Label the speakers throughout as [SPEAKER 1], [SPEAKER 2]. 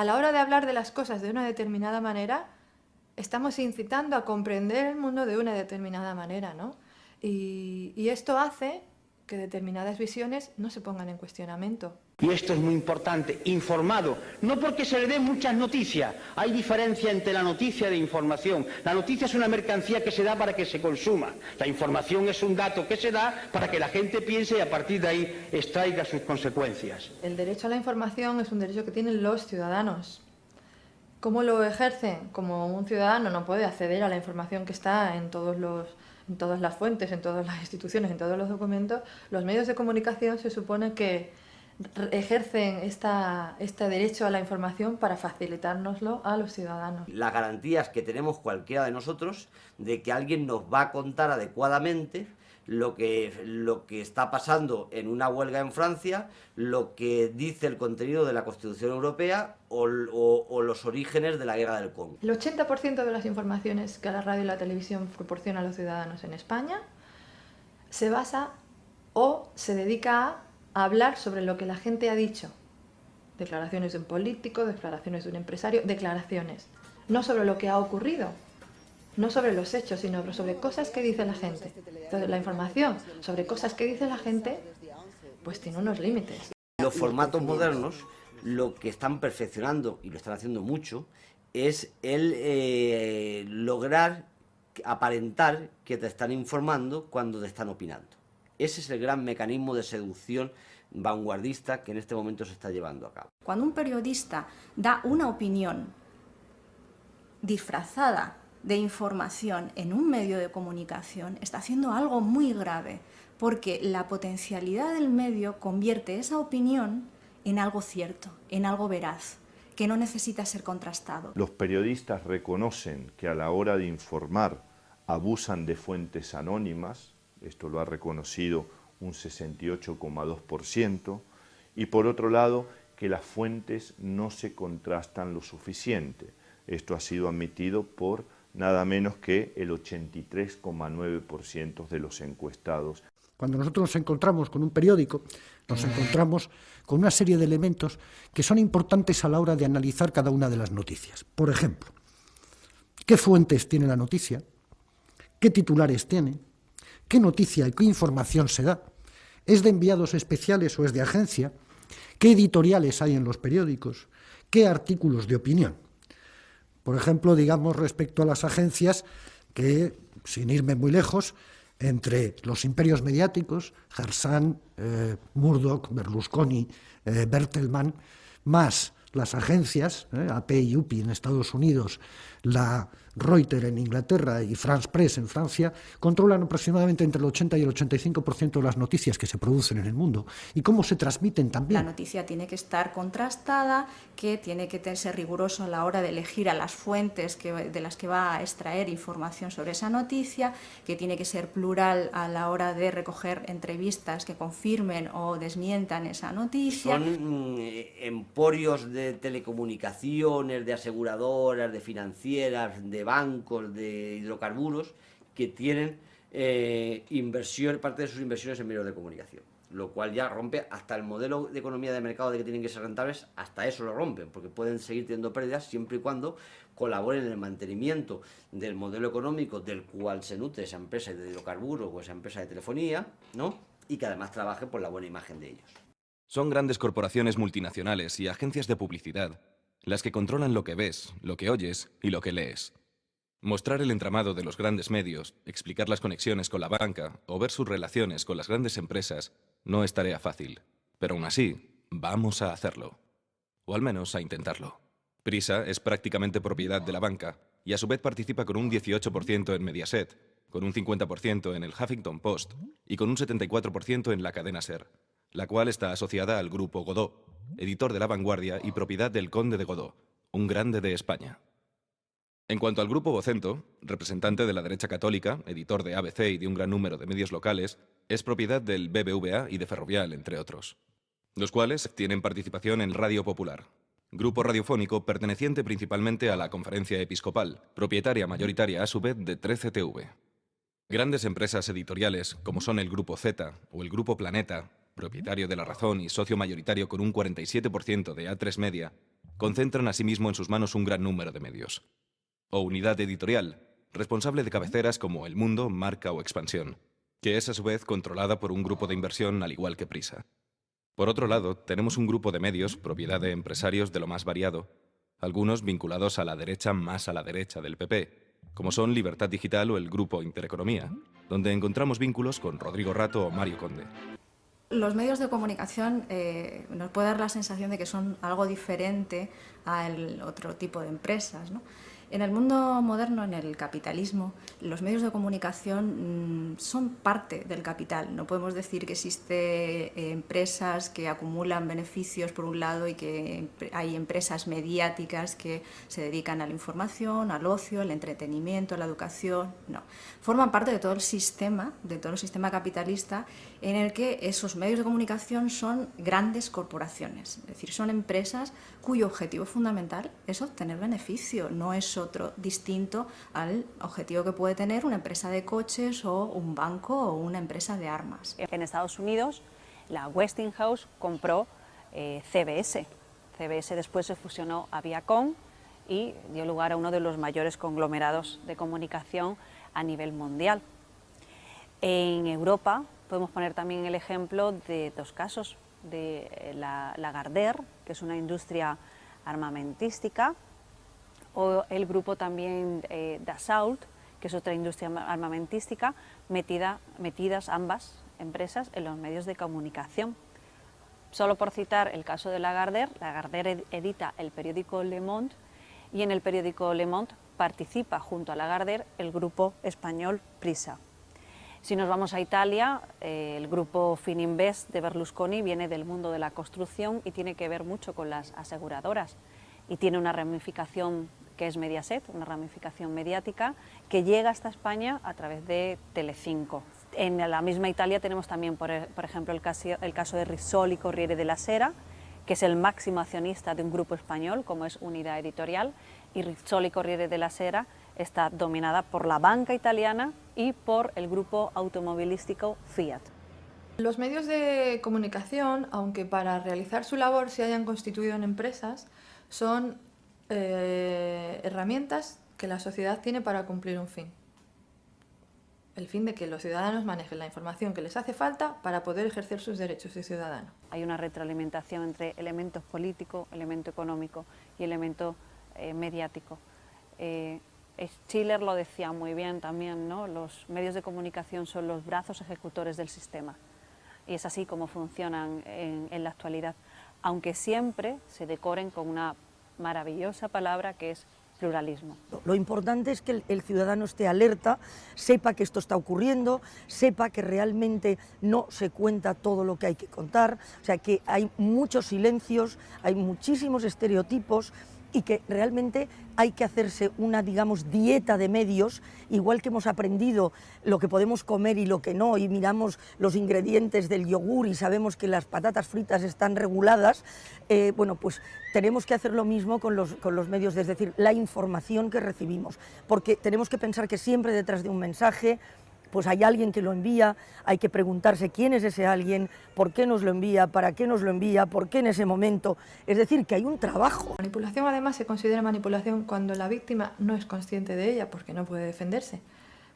[SPEAKER 1] a la hora de hablar de las cosas de una determinada manera, estamos incitando a comprender el mundo de una determinada manera, ¿no? Y esto hace que determinadas visiones no se pongan en cuestionamiento.
[SPEAKER 2] Y esto es muy importante, informado, no porque se le den muchas noticias, hay diferencia entre la noticia e información. La noticia es una mercancía que se da para que se consuma, la información es un dato que se da para que la gente piense y a partir de ahí extraiga sus consecuencias.
[SPEAKER 1] El derecho a la información es un derecho que tienen los ciudadanos. ¿Cómo lo ejercen? Como un ciudadano no puede acceder a la información que está en todas las fuentes, en todas las instituciones, en todos los documentos, los medios de comunicación se supone que ejercen este derecho a la información para facilitárnoslo a los ciudadanos.
[SPEAKER 3] Las garantías que tenemos cualquiera de nosotros de que alguien nos va a contar adecuadamente lo que está pasando en una huelga en Francia, lo que dice el contenido de la Constitución Europea o los orígenes de la guerra del Congo.
[SPEAKER 1] El 80% de las informaciones que la radio y la televisión proporcionan a los ciudadanos en España se basa o se dedica a hablar sobre lo que la gente ha dicho. Declaraciones de un político, declaraciones de un empresario, declaraciones. No sobre lo que ha ocurrido, no sobre los hechos, sino sobre cosas que dice la gente. Entonces, la información sobre cosas que dice la gente, pues tiene unos límites.
[SPEAKER 3] Los formatos modernos lo que están perfeccionando, y lo están haciendo mucho, es el lograr aparentar que te están informando cuando te están opinando. Ese es el gran mecanismo de seducción vanguardista que en este momento se está llevando a cabo.
[SPEAKER 4] Cuando un periodista da una opinión disfrazada de información en un medio de comunicación, está haciendo algo muy grave, porque la potencialidad del medio convierte esa opinión en algo cierto, en algo veraz, que no necesita ser contrastado.
[SPEAKER 5] Los periodistas reconocen que a la hora de informar abusan de fuentes anónimas, esto lo ha reconocido un 68,2%, y por otro lado, que las fuentes no se contrastan lo suficiente. Esto ha sido admitido por nada menos que el 83,9% de los encuestados.
[SPEAKER 6] Cuando nosotros nos encontramos con un periódico, nos encontramos con una serie de elementos que son importantes a la hora de analizar cada una de las noticias. Por ejemplo, ¿qué fuentes tiene la noticia? ¿Qué titulares tiene? ¿Qué noticia y qué información se da? ¿Es de enviados especiales o es de agencia? ¿Qué editoriales hay en los periódicos? ¿Qué artículos de opinión? Por ejemplo, digamos respecto a las agencias que, sin irme muy lejos, entre los imperios mediáticos, Harsan, Murdoch, Berlusconi, Bertelsmann, más las agencias, AP y UPI en Estados Unidos, la Reuters en Inglaterra y France Press en Francia, controlan aproximadamente entre el 80 y el 85% de las noticias que se producen en el mundo y cómo se transmiten también.
[SPEAKER 4] La noticia tiene que estar contrastada, que tiene que ser riguroso a la hora de elegir a las fuentes de las que va a extraer información sobre esa noticia, que tiene que ser plural a la hora de recoger entrevistas que confirmen o desmientan esa noticia.
[SPEAKER 3] Son emporios de telecomunicaciones, de aseguradoras, de financieras, de bancos, de hidrocarburos, que tienen parte de sus inversiones en medios de comunicación, lo cual ya rompe hasta el modelo de economía de mercado de que tienen que ser rentables, hasta eso lo rompen, porque pueden seguir teniendo pérdidas siempre y cuando colaboren en el mantenimiento del modelo económico del cual se nutre esa empresa de hidrocarburos o esa empresa de telefonía, ¿no? Y que además trabaje por la buena imagen de ellos.
[SPEAKER 7] Son grandes corporaciones multinacionales y agencias de publicidad las que controlan lo que ves, lo que oyes y lo que lees. Mostrar el entramado de los grandes medios, explicar las conexiones con la banca o ver sus relaciones con las grandes empresas no es tarea fácil, pero aún así, vamos a hacerlo. O al menos a intentarlo. Prisa es prácticamente propiedad de la banca y a su vez participa con un 18% en Mediaset, con un 50% en el Huffington Post y con un 74% en la cadena SER, la cual está asociada al grupo Godó, editor de La Vanguardia y propiedad del conde de Godó, un grande de España. En cuanto al grupo Vocento, representante de la derecha católica, editor de ABC y de un gran número de medios locales, es propiedad del BBVA y de Ferrovial, entre otros, los cuales tienen participación en Radio Popular, grupo radiofónico perteneciente principalmente a la Conferencia Episcopal, propietaria mayoritaria a su vez de 13TV. Grandes empresas editoriales, como son el Grupo Z o el Grupo Planeta, propietario de La Razón y socio mayoritario con un 47% de A3 Media, concentran asimismo en sus manos un gran número de medios. O unidad editorial, responsable de cabeceras como El Mundo, Marca o Expansión, que es a su vez controlada por un grupo de inversión al igual que Prisa. Por otro lado, tenemos un grupo de medios, propiedad de empresarios de lo más variado, algunos vinculados a la derecha más a la derecha del PP, como son Libertad Digital o el Grupo Intereconomía, donde encontramos vínculos con Rodrigo Rato o Mario Conde.
[SPEAKER 4] Los medios de comunicación nos puede dar la sensación de que son algo diferente al otro tipo de empresas, ¿no? En el mundo moderno, en el capitalismo, los medios de comunicación son parte del capital. No podemos decir que existen empresas que acumulan beneficios por un lado y que hay empresas mediáticas que se dedican a la información, al ocio, al entretenimiento, a la educación. No, forman parte de todo el sistema capitalista en el que esos medios de comunicación son grandes corporaciones. Es decir, son empresas cuyo objetivo fundamental es obtener beneficio, no es otro distinto al objetivo que puede tener una empresa de coches o un banco o una empresa de armas.
[SPEAKER 8] En Estados Unidos, la Westinghouse compró CBS. CBS después se fusionó a Viacom y dio lugar a uno de los mayores conglomerados de comunicación a nivel mundial. En Europa podemos poner también el ejemplo de dos casos, de la Lagardère, que es una industria armamentística, o el grupo también Dassault, que es otra industria armamentística, metidas ambas empresas en los medios de comunicación. Solo por citar el caso de Lagardère edita el periódico Le Monde, y en el periódico Le Monde participa junto a Lagardère el grupo español Prisa. Si nos vamos a Italia, el grupo Fininvest de Berlusconi viene del mundo de la construcción y tiene que ver mucho con las aseguradoras, y tiene una ramificación que es Mediaset, una ramificación mediática que llega hasta España a través de Telecinco. En la misma Italia tenemos también, por ejemplo, el caso de Rizzoli Corriere della Sera, que es el máximo accionista de un grupo español como es Unidad Editorial, y Rizzoli Corriere della Sera está dominada por la banca italiana y por el grupo automovilístico Fiat.
[SPEAKER 1] Los medios de comunicación, aunque para realizar su labor se hayan constituido en empresas, son herramientas que la sociedad tiene para cumplir un fin. El fin de que los ciudadanos manejen la información que les hace falta para poder ejercer sus derechos de ciudadano.
[SPEAKER 8] Hay una retroalimentación entre elementos políticos, elemento económico y elemento mediático. Schiller lo decía muy bien también, ¿no? Los medios de comunicación son los brazos ejecutores del sistema, y es así como funcionan en la actualidad, aunque siempre se decoren con una maravillosa palabra que es pluralismo.
[SPEAKER 9] Lo importante es que el ciudadano esté alerta, sepa que esto está ocurriendo, sepa que realmente no se cuenta todo lo que hay que contar, o sea que hay muchos silencios, hay muchísimos estereotipos, y que realmente hay que hacerse una, digamos, dieta de medios, igual que hemos aprendido lo que podemos comer y lo que no, y miramos los ingredientes del yogur y sabemos que las patatas fritas están reguladas, bueno, pues tenemos que hacer lo mismo con los medios, es decir, la información que recibimos, porque tenemos que pensar que siempre detrás de un mensaje pues hay alguien que lo envía, hay que preguntarse quién es ese alguien, por qué nos lo envía, para qué nos lo envía, por qué en ese momento. Es decir, que hay un trabajo.
[SPEAKER 1] Manipulación, además, se considera manipulación cuando la víctima no es consciente de ella porque no puede defenderse.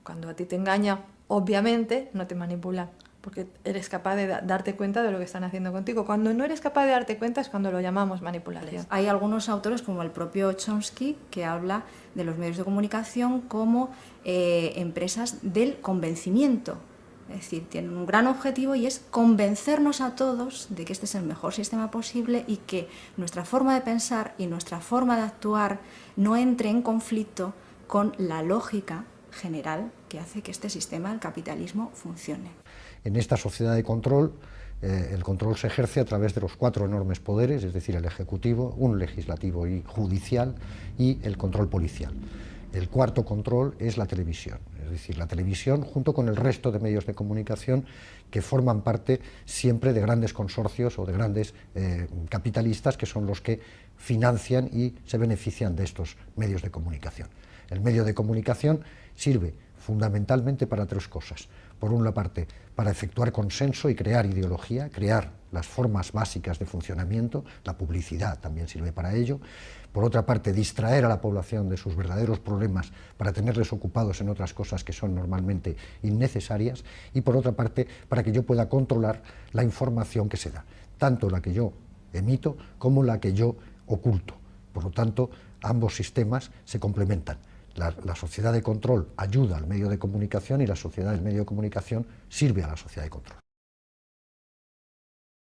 [SPEAKER 1] Cuando a ti te engaña, obviamente no te manipulan, porque eres capaz de darte cuenta de lo que están haciendo contigo. Cuando no eres capaz de darte cuenta es cuando lo llamamos manipulación.
[SPEAKER 4] Hay algunos autores, como el propio Chomsky, que habla de los medios de comunicación como empresas del convencimiento. Es decir, tienen un gran objetivo y es convencernos a todos de que este es el mejor sistema posible y que nuestra forma de pensar y nuestra forma de actuar no entre en conflicto con la lógica general que hace que este sistema, el capitalismo, funcione.
[SPEAKER 6] En esta sociedad de control, el control se ejerce a través de los 4 enormes poderes, es decir, el ejecutivo, un legislativo y judicial, y el control policial. El cuarto control es la televisión, es decir, la televisión junto con el resto de medios de comunicación que forman parte siempre de grandes consorcios o de grandes capitalistas que son los que financian y se benefician de estos medios de comunicación. El medio de comunicación sirve fundamentalmente para 3 cosas. por una parte, para efectuar consenso y crear ideología, crear las formas básicas de funcionamiento, la publicidad también sirve para ello. Por otra parte, distraer a la población de sus verdaderos problemas para tenerles ocupados en otras cosas que son normalmente innecesarias. Y por otra parte, para que yo pueda controlar la información que se da, tanto la que yo emito como la que yo oculto. Por lo tanto, ambos sistemas se complementan. La sociedad de control ayuda al medio de comunicación y la sociedad del medio de comunicación sirve a la sociedad de control.